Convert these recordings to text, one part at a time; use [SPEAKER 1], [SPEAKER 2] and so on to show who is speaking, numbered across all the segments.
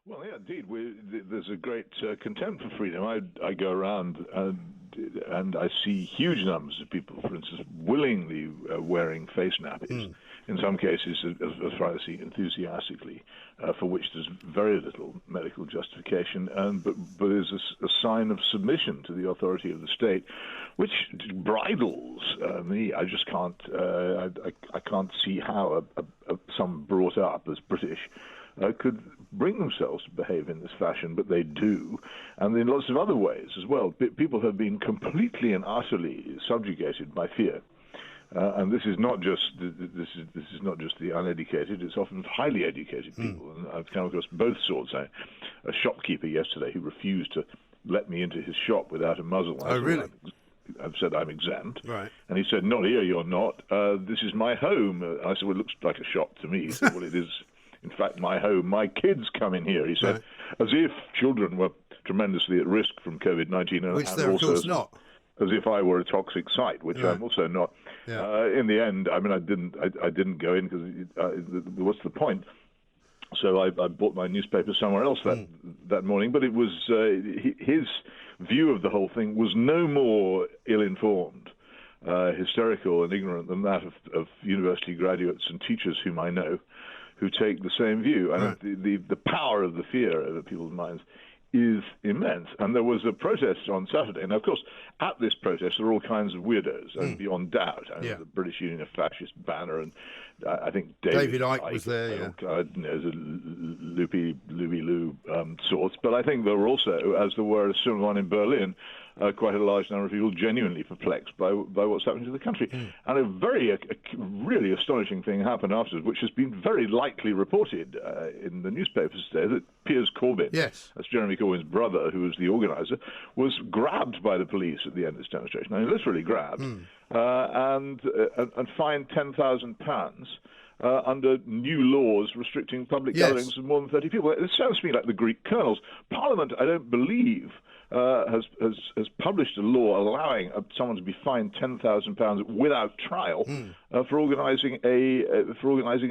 [SPEAKER 1] Well, yeah, indeed. There's a great contempt for freedom. I go around and I see huge numbers of people, for instance, willingly wearing face nappies. In some cases, as far as I see, enthusiastically, for which there's very little medical justification, but is a sign of submission to the authority of the state, which bridles me. I just can't. I can't see how some brought up as British could bring themselves to behave in this fashion, but they do, and in lots of other ways as well. People have been completely and utterly subjugated by fear, and this is not just the uneducated. It's often highly educated people, and I've come across both sorts. A shopkeeper yesterday who refused to let me into his shop without a muzzle.
[SPEAKER 2] Oh, really?
[SPEAKER 1] I've said I'm exempt.
[SPEAKER 2] Right.
[SPEAKER 1] And he said, "Not here, you're not. This is my home." I said, "Well, it looks like a shop to me." He said, "Well, it is, in fact, my home. My kids come in here," he said, as if children were tremendously at risk from COVID-19.
[SPEAKER 2] Which they're, of course, not.
[SPEAKER 1] As if I were a toxic site, which I'm also not. Yeah. In the end, I mean, I didn't go in because what's the point? So I bought my newspaper somewhere else that morning. But it was his view of the whole thing was no more ill-informed, hysterical and ignorant than that of university graduates and teachers whom I know, who take the same view. And the power of the fear over people's minds is immense. And there was a protest on Saturday. And, of course, at this protest, there are all kinds of weirdos, and beyond doubt. The British Union of Fascist banner, and I think David Icke
[SPEAKER 2] was there,
[SPEAKER 1] there's a loopy-loo sorts. But I think there were also, as there were a similar one in Berlin, quite a large number of people genuinely perplexed by what's happening to the country. And a really astonishing thing happened afterwards, which has been very lightly reported in the newspapers today, that Piers Corbyn, that's Jeremy Corbyn's brother, who was the organizer, was grabbed by the police at the end of this demonstration. I mean, literally grabbed, and fined £10,000 under new laws restricting public gatherings of more than 30 people. It sounds to me like the Greek colonels. Parliament, I don't believe, has published a law allowing someone to be fined £10,000 without trial for organising a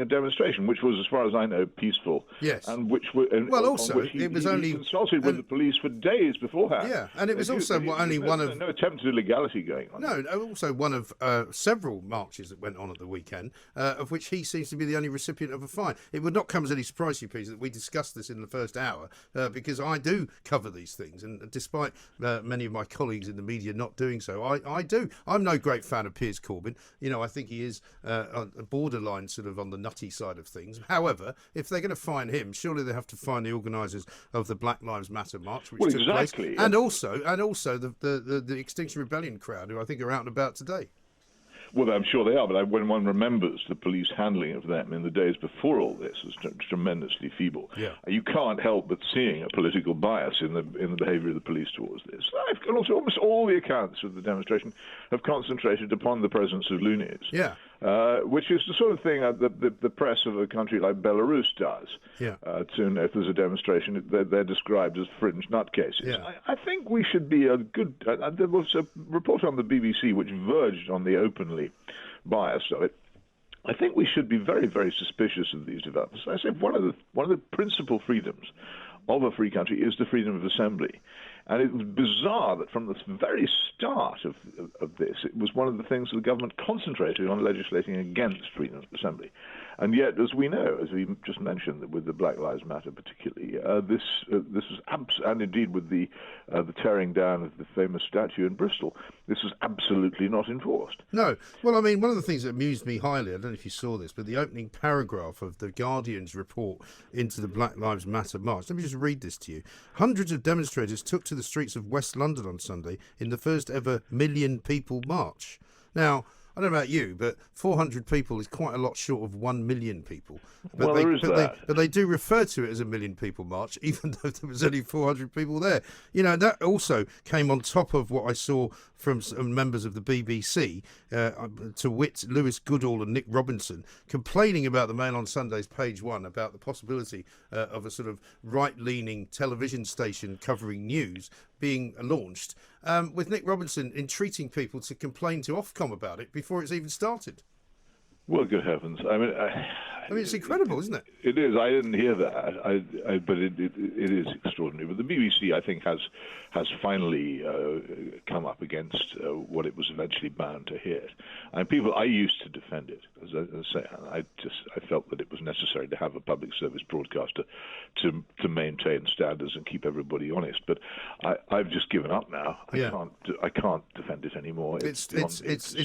[SPEAKER 1] demonstration, which was, as far as I know, peaceful.
[SPEAKER 2] Yes.
[SPEAKER 1] And which it was only consulted with the police for days beforehand.
[SPEAKER 2] Yeah, and it was also only one of
[SPEAKER 1] no attempt at illegality going on.
[SPEAKER 2] No, also one of several marches that went on at the weekend, of which he seems to be the only recipient of a fine. It would not come as any surprise to you, Peter, that we discussed this in the first hour, because I do cover these things, and despite many of my colleagues in the media not doing so, I do. I'm no great fan of Piers Corbyn. You know, I think he is a borderline sort of on the nutty side of things. However, if they're going to fine him, surely they have to fine the organisers of the Black Lives Matter march, which took place, and also the Extinction Rebellion crowd, who I think are out and about today.
[SPEAKER 1] Well, I'm sure they are, but when one remembers the police handling of them in the days before all this was tremendously feeble, you can't help but seeing a political bias in the behaviour of the police towards this. And also, almost all the accounts of the demonstration have concentrated upon the presence of loonies, which is the sort of thing that the press of a country like Belarus does. If there's a demonstration, they're described as fringe nutcases. I think we should be a good... there was a report on the BBC which verged on the openly bias of it. I think we should be very, very suspicious of these developments. I say one of the principal freedoms of a free country is the freedom of assembly. And it was bizarre that from the very start of this, it was one of the things that the government concentrated on legislating against freedom of assembly. And yet, as we know, as we just mentioned, with the Black Lives Matter particularly, this is and indeed with the tearing down of the famous statue in Bristol, this is absolutely not enforced.
[SPEAKER 2] No. Well, I mean, one of the things that amused me highly, I don't know if you saw this, but the opening paragraph of the Guardian's report into the Black Lives Matter march. Let me just read this to you. Hundreds of demonstrators took to the streets of West London on Sunday in the first ever million people march. Now, I don't know about you, but 400 people is quite a lot short of 1 million people. But but they do refer to it as a million people march, even though there was only 400 people there. You know, that also came on top of what I saw from some members of the BBC, to wit Lewis Goodall and Nick Robinson, complaining about the Mail on Sunday's page one about the possibility of a sort of right-leaning television station covering news being launched, with Nick Robinson entreating people to complain to Ofcom about it before it's even started.
[SPEAKER 1] Well, good heavens. I mean,
[SPEAKER 2] I mean, it's incredible, isn't it?
[SPEAKER 1] It is. I didn't hear that, but it is extraordinary. But the BBC, I think, has finally come up against what it was eventually bound to hit. And I used to defend it, as I say. I felt that it was necessary to have a public service broadcaster to maintain standards and keep everybody honest. But I've just given up now. I can't defend it anymore.
[SPEAKER 2] It's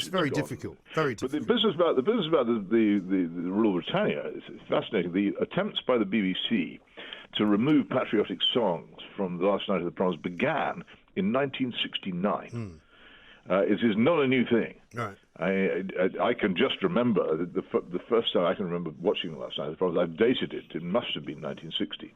[SPEAKER 2] very difficult. Very difficult.
[SPEAKER 1] But the business about the rule of Britannia is fascinating. The attempts by the BBC to remove patriotic songs from The Last Night of the Proms began in 1969. It is not a new thing.
[SPEAKER 2] Right.
[SPEAKER 1] I can just remember the first time I can remember watching The Last Night of the Proms. I've dated it. It must have been 1960,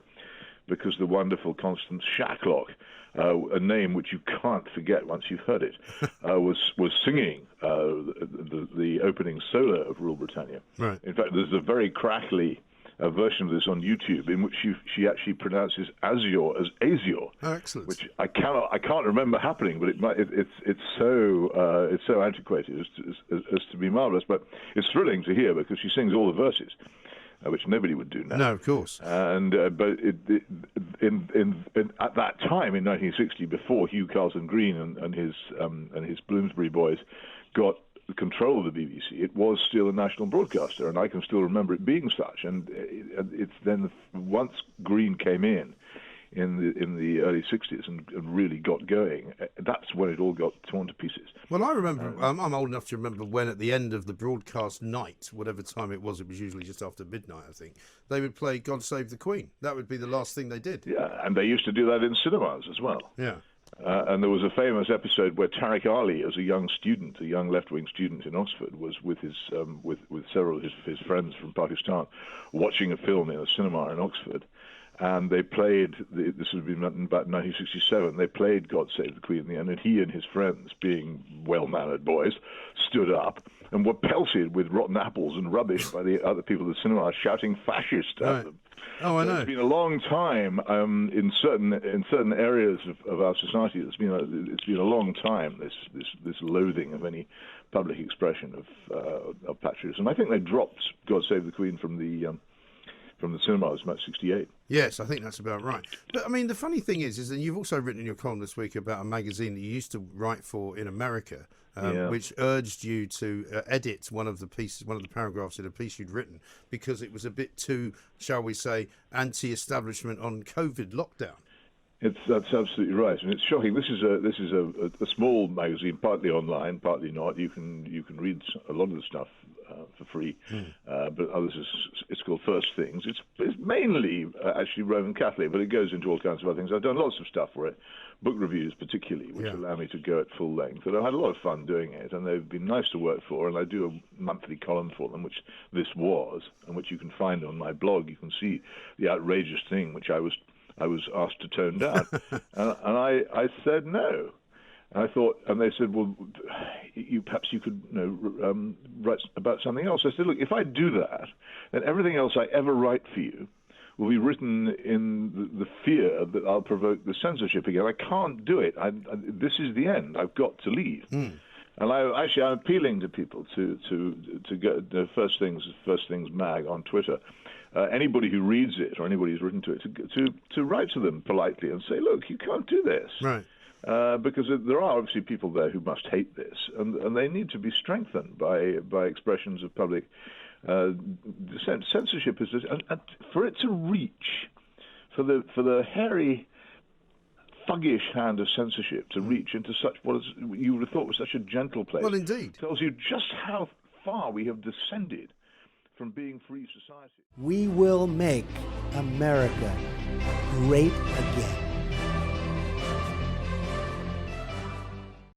[SPEAKER 1] because the wonderful Constance Shacklock, a name which you can't forget once you've heard it, was singing the opening solo of Rule Britannia.
[SPEAKER 2] Right.
[SPEAKER 1] In fact, there's a very crackly version of this on YouTube in which she actually pronounces Azure as Azure.
[SPEAKER 2] Oh, excellent.
[SPEAKER 1] Which I can't remember happening, but it's so antiquated as to be marvelous. But it's thrilling to hear, because she sings all the verses, which nobody would do now.
[SPEAKER 2] No, of course.
[SPEAKER 1] And but at that time in 1960, before Hugh Carlton Green and his Bloomsbury boys got control of the BBC, it was still a national broadcaster, and I can still remember it being such. And it's then, once Green came in the early 60s and really got going, that's when it all got torn to pieces.
[SPEAKER 2] Well, I remember, I'm old enough to remember when at the end of the broadcast night, whatever time it was usually just after midnight, I think, they would play God Save the Queen. That would be the last thing they did.
[SPEAKER 1] Yeah, and they used to do that in cinemas as well.
[SPEAKER 2] Yeah.
[SPEAKER 1] And there was a famous episode where Tariq Ali, as a young left-wing student in Oxford, was with with several of his friends from Pakistan, watching a film in a cinema in Oxford. And they played, this would have been about 1967, they played God Save the Queen, and he and his friends, being well-mannered boys, stood up and were pelted with rotten apples and rubbish by the other people in the cinema, shouting fascist at them.
[SPEAKER 2] Oh, I know.
[SPEAKER 1] It's been a long time in certain areas of our society. It's been a long time, this loathing of any public expression of patriotism. I think they dropped God Save the Queen from the cinema. It was about 1968.
[SPEAKER 2] Yes, I think that's about right. But I mean, the funny thing is that you've also written in your column this week about a magazine that you used to write for in America, which urged you to edit one of the paragraphs in a piece you'd written because it was a bit too, shall we say, anti-establishment on COVID lockdown.
[SPEAKER 1] That's absolutely right, and it's shocking. This is a small magazine, partly online, partly not. You can read a lot of the stuff for free, but others it's called First Things. It's mainly actually Roman Catholic, but it goes into all kinds of other things. I've done lots of stuff for it, book reviews particularly, which allow me to go at full length. And I've had a lot of fun doing it, and they've been nice to work for. And I do a monthly column for them, which this was, and which you can find on my blog. You can see the outrageous thing which I was asked to tone down, and I said no. And I thought, and they said, well, perhaps you could write about something else. I said, look, if I do that, then everything else I ever write for you will be written in the fear that I'll provoke the censorship again. I can't do it. This is the end. I've got to leave. And I'm appealing to people to get the First Things mag on Twitter. Anybody who reads it or anybody who's written to it to write to them politely and say, look, you can't do this.
[SPEAKER 2] Right.
[SPEAKER 1] Because there are obviously people there who must hate this, and they need to be strengthened by expressions of public dissent. Censorship is this, and for it to reach, for the hairy, thuggish hand of censorship to reach into such what you would have thought was such a gentle place.
[SPEAKER 2] Well, indeed,
[SPEAKER 1] tells you just how far we have descended from being free society.
[SPEAKER 3] We will make America great again.